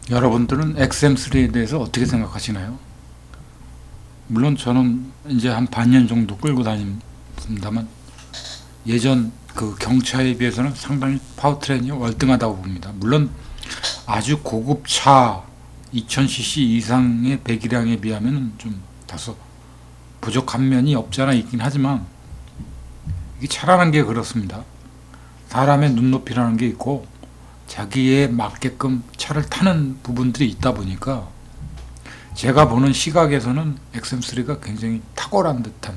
여러분들은 XM3에 대해서 어떻게 생각하시나요? 물론 저는 이제 한 반년 정도 끌고 다닙니다만 예전 그 경차에 비해서는 상당히 파워트레인이 월등하다고 봅니다. 물론 아주 고급차 2000cc 이상의 배기량에 비하면 좀 다소 부족한 면이 없지 않아 있긴 하지만 이게 차라는 게 그렇습니다. 사람의 눈높이라는 게 있고 자기에 맞게끔 차를 타는 부분들이 있다 보니까 제가 보는 시각에서는 XM3가 굉장히 탁월한 듯한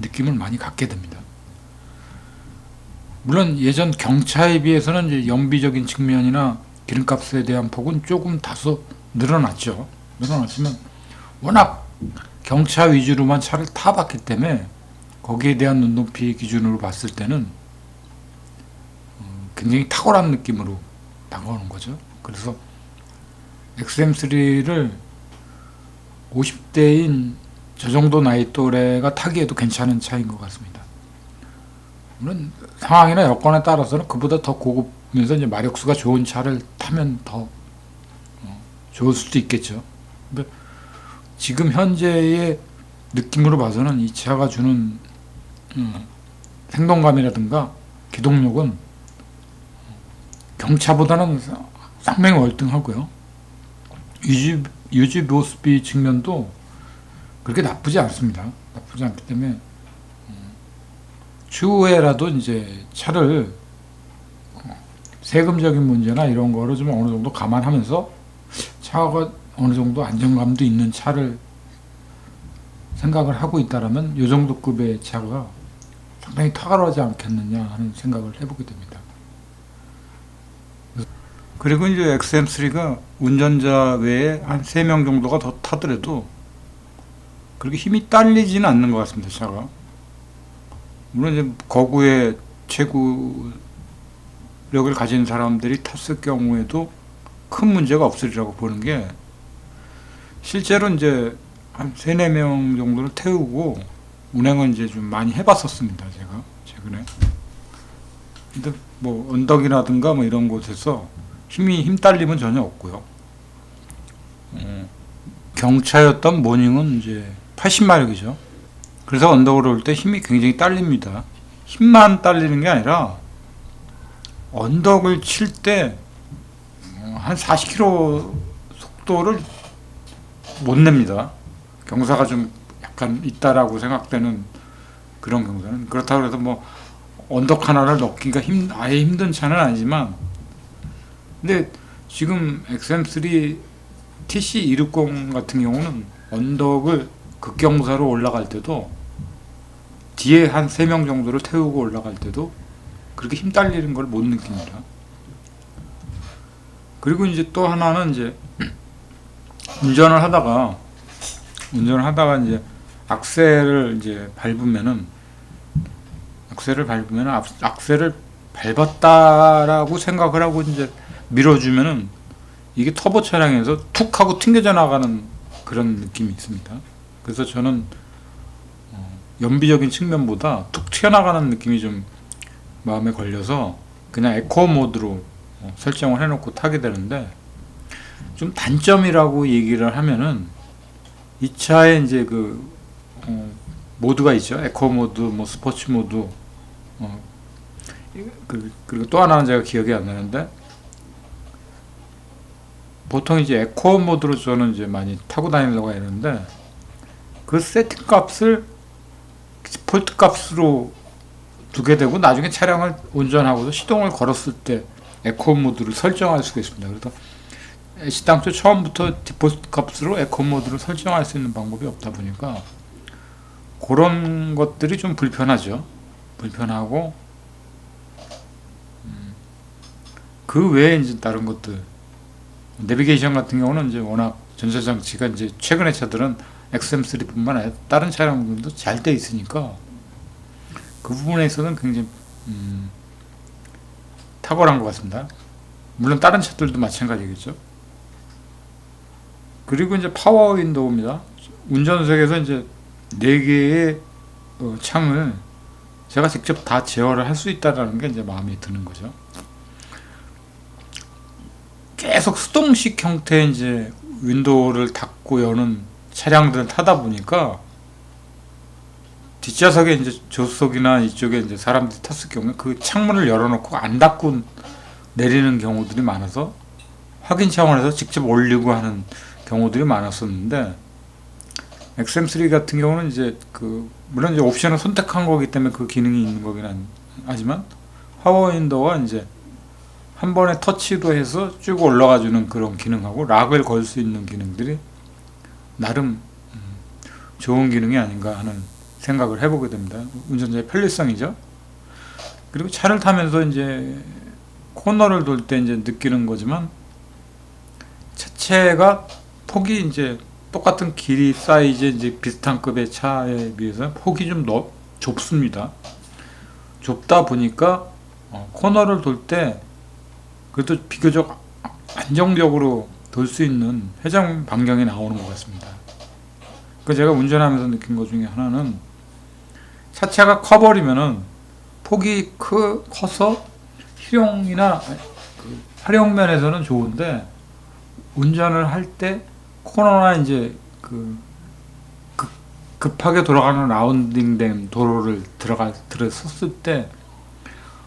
느낌을 많이 갖게 됩니다. 물론 예전 경차에 비해서는 이제 연비적인 측면이나 기름값에 대한 폭은 조금 다소 늘어났죠. 늘어났지만 워낙 경차 위주로만 차를 타봤기 때문에 거기에 대한 눈높이 기준으로 봤을 때는 굉장히 탁월한 느낌으로 다가오는 거죠. 그래서 XM3를 50대인 저 정도 나이 또래가 타기에도 괜찮은 차인 것 같습니다. 물론 상황이나 여건에 따라서는 그보다 더 고급면서 이제 마력수가 좋은 차를 타면 더 좋을 수도 있겠죠. 근데 지금 현재의 느낌으로 봐서는 이 차가 주는 생동감이라든가 기동력은 경차보다는 상당히 월등하고요. 유지 모습비 측면도 그렇게 나쁘지 않습니다. 나쁘지 않기 때문에 추후에라도 이제 차를 세금적인 문제나 이런 거를 좀 어느 정도 감안하면서 차가 어느 정도 안정감도 있는 차를 생각을 하고 있다라면 이 정도 급의 차가 상당히 탁월하지 않겠느냐 하는 생각을 해보게 됩니다. 그리고 이제 XM3가 운전자 외에 한 3명 정도가 더 타더라도 그렇게 힘이 딸리지는 않는 것 같습니다, 차가. 물론 이제 거구의 최고력을 가진 사람들이 탔을 경우에도 큰 문제가 없으리라고 보는 게 실제로 이제 한 3, 4명 정도를 태우고 운행은 이제 좀 많이 해봤었습니다, 제가 최근에. 근데 뭐 언덕이라든가 뭐 이런 곳에서 힘 딸림은 전혀 없고요. 경차였던 모닝은 이제 80마력이죠. 그래서 언덕을 올 때 힘이 굉장히 딸립니다. 힘만 딸리는 게 아니라 언덕을 칠 때 한 40km 속도를 못 냅니다. 경사가 좀 약간 있다라고 생각되는 그런 경사는. 그렇다고 해서 뭐 언덕 하나를 넘기가 아예 힘든 차는 아니지만 근데 지금 XM3 TC260 같은 경우는 언덕을 극경사로 올라갈 때도 뒤에 한 3명 정도를 태우고 올라갈 때도 그렇게 힘 딸리는 걸 못 느낍니다. 그리고 이제 또 하나는 이제 운전을 하다가 이제 악셀을 밟으면 악셀을 밟았다라고 생각을 하고 이제 밀어주면은 이게 터보 차량에서 툭 하고 튕겨져 나가는 그런 느낌이 있습니다. 그래서 저는 연비적인 측면보다 툭 튀어나가는 느낌이 좀 마음에 걸려서 그냥 에코 모드로 설정을 해놓고 타게 되는데 좀 단점이라고 얘기를 하면은 이 차에 이제 모드가 있죠. 에코 모드, 뭐 스포츠 모드, 그리고 또 하나는 제가 기억이 안 나는데 보통 이제 에코 모드로 저는 이제 많이 타고 다니려고 했는데 그 세팅 값을 디폴트 값으로 두게 되고 나중에 차량을 운전하고서 시동을 걸었을 때 에코 모드를 설정할 수가 있습니다. 그래서 시당초 처음부터 디폴트 값으로 에코 모드를 설정할 수 있는 방법이 없다 보니까 그런 것들이 좀 불편하죠. 불편하고 그 외에 이제 다른 것들 내비게이션 같은 경우는 이제 워낙 전자 장치가 이제 최근의 차들은 XM3뿐만 아니라 다른 차량들도 잘 돼 있으니까 그 부분에 있어서는 굉장히 탁월한 것 같습니다. 물론 다른 차들도 마찬가지겠죠. 그리고 이제 파워 윈도우입니다. 운전석에서 이제 4개의 창을 제가 직접 다 제어를 할 수 있다는 게 이제 마음에 드는 거죠. 계속 수동식 형태의 이제 윈도우를 닫고 여는 차량들을 타다 보니까 뒷좌석에 이제 조수석이나 이쪽에 이제 사람들이 탔을 경우에 그 창문을 열어놓고 안 닫고 내리는 경우들이 많아서 확인 차원에서 직접 올리고 하는 경우들이 많았었는데, XM3 같은 경우는 이제 물론 이제 옵션을 선택한 거기 때문에 그 기능이 있는 거긴 하지만 파워 윈도우가 이제 한 번에 터치도 해서 쭉 올라가 주는 그런 기능하고 락을 걸 수 있는 기능들이 나름 좋은 기능이 아닌가 하는 생각을 해보게 됩니다. 운전자의 편리성이죠. 그리고 차를 타면서 이제 코너를 돌 때 이제 느끼는 거지만, 차체가 폭이 이제 똑같은 길이 사이즈 이제 비슷한 급의 차에 비해서 폭이 좀 좁습니다. 좁다 보니까 코너를 돌 때 그래도 비교적 안정적으로 돌 수 있는 회전 반경이 나오는 것 같습니다. 그 제가 운전하면서 느낀 것 중에 하나는, 차체가 커버리면은 폭이 커서 실용이나 활용면에서는 좋은데, 운전을 할 때 코너나 이제 급하게 돌아가는 라운딩된 도로를 들어섰을 때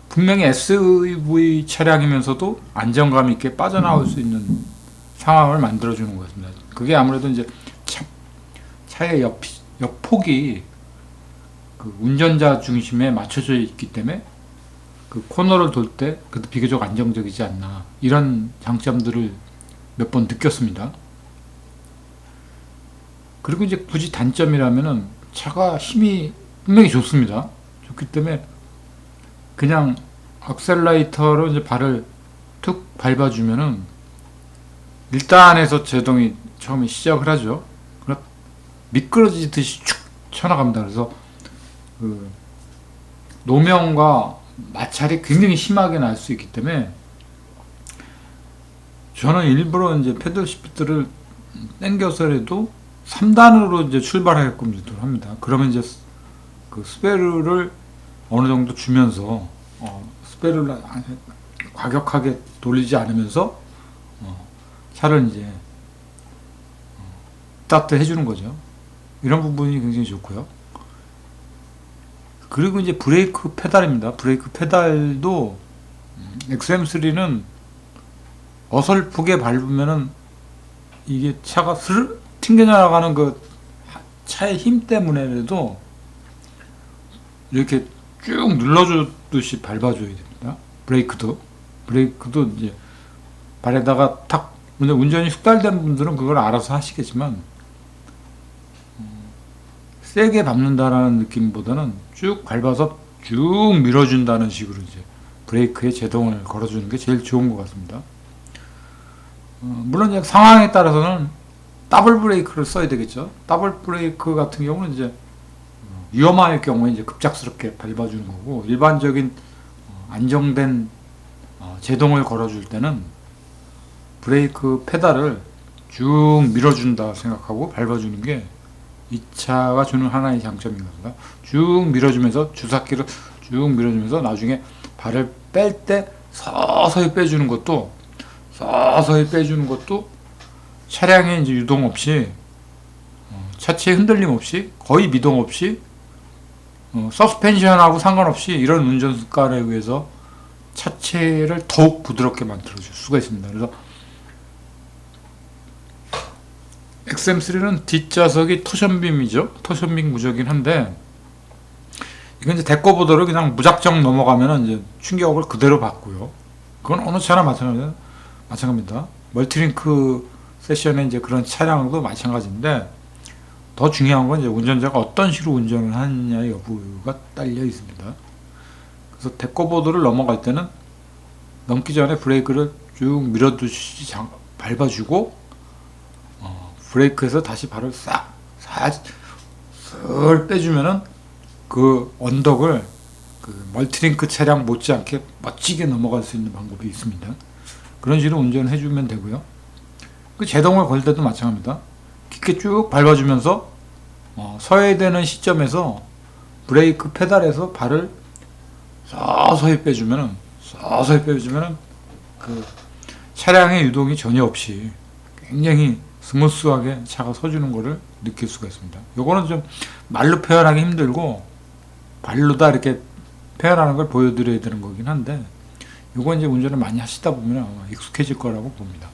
분명히 SUV 차량이면서도 안정감 있게 빠져나올 수 있는 상황을 만들어주는 것 같습니다. 그게 아무래도 이제 차의 옆폭이 운전자 중심에 맞춰져 있기 때문에 코너를 돌 때 그래도 비교적 안정적이지 않나, 이런 장점들을 몇 번 느꼈습니다. 그리고 이제 굳이 단점이라면은 차가 힘이 분명히 좋습니다. 좋기 때문에 그냥 악셀레이터로 이제 발을 툭 밟아주면은 1단에서 제동이 처음에 시작을 하죠. 미끄러지듯이 쭉 쳐나갑니다. 그래서 노면과 마찰이 굉장히 심하게 날 수 있기 때문에 저는 일부러 이제 패들 시프트를 당겨서라도 3단으로 이제 출발하게끔 유도를 합니다. 그러면 이제 스페르를 어느 정도 주면서 스페르를 과격하게 돌리지 않으면서 차를 이제 스타트 해주는 거죠. 이런 부분이 굉장히 좋고요. 그리고 이제 브레이크 페달입니다. 브레이크 페달도 XM3는 어설프게 밟으면은 이게 차가 스르 튕겨나가는 차의 힘 때문에라도 이렇게 쭉 눌러주듯이 밟아줘야 됩니다. 브레이크도 이제 발에다가 탁, 운전이 숙달된 분들은 그걸 알아서 하시겠지만, 세게 밟는다라는 느낌보다는 쭉 밟아서 쭉 밀어준다는 식으로 이제 브레이크에 제동을 걸어주는 게 제일 좋은 것 같습니다. 물론 이제 상황에 따라서는 더블 브레이크를 써야 되겠죠. 더블 브레이크 같은 경우는 이제 위험할 경우에 이제 급작스럽게 밟아주는 거고, 일반적인 안정된 제동을 걸어줄 때는 브레이크 페달을 쭉 밀어준다 생각하고 밟아주는 게 이 차가 주는 하나의 장점인 겁니다. 쭉 밀어주면서, 주사기를 쭉 밀어주면서 나중에 발을 뺄 때 서서히 빼주는 것도 차량의 이제 유동 없이, 차체 흔들림 없이, 거의 미동 없이, 서스펜션하고 상관없이 이런 운전 습관에 의해서 차체를 더욱 부드럽게 만들어줄 수가 있습니다. 그래서 XM3는 뒷좌석이 토션빔이죠. 토션빔 구조긴 한데, 이건 이제 데코보드를 그냥 무작정 넘어가면은 이제 충격을 그대로 받고요. 그건 어느 차나 마찬가지입니다. 멀티링크 세션의 이제 그런 차량도 마찬가지인데, 더 중요한 건 이제 운전자가 어떤 식으로 운전을 하느냐 여부가 딸려 있습니다. 그래서 데코보드를 넘어갈 때는 넘기 전에 브레이크를 쭉 밀어두시 밟아주고, 브레이크에서 다시 발을 싹 빼주면은 그 언덕을 멀티링크 차량 못지않게 멋지게 넘어갈 수 있는 방법이 있습니다. 그런 식으로 운전을 해주면 되고요. 그 제동을 걸 때도 마찬가지입니다. 깊게 쭉 밟아주면서 서야 되는 시점에서 브레이크 페달에서 발을 서서히 빼주면은 그 차량의 유동이 전혀 없이 굉장히 스무스하게 차가 서주는 것을 느낄 수가 있습니다. 요거는 좀 말로 표현하기 힘들고 발로 다 이렇게 표현하는 걸 보여드려야 되는 거긴 한데, 요거 이제 운전을 많이 하시다 보면 아마 익숙해질 거라고 봅니다.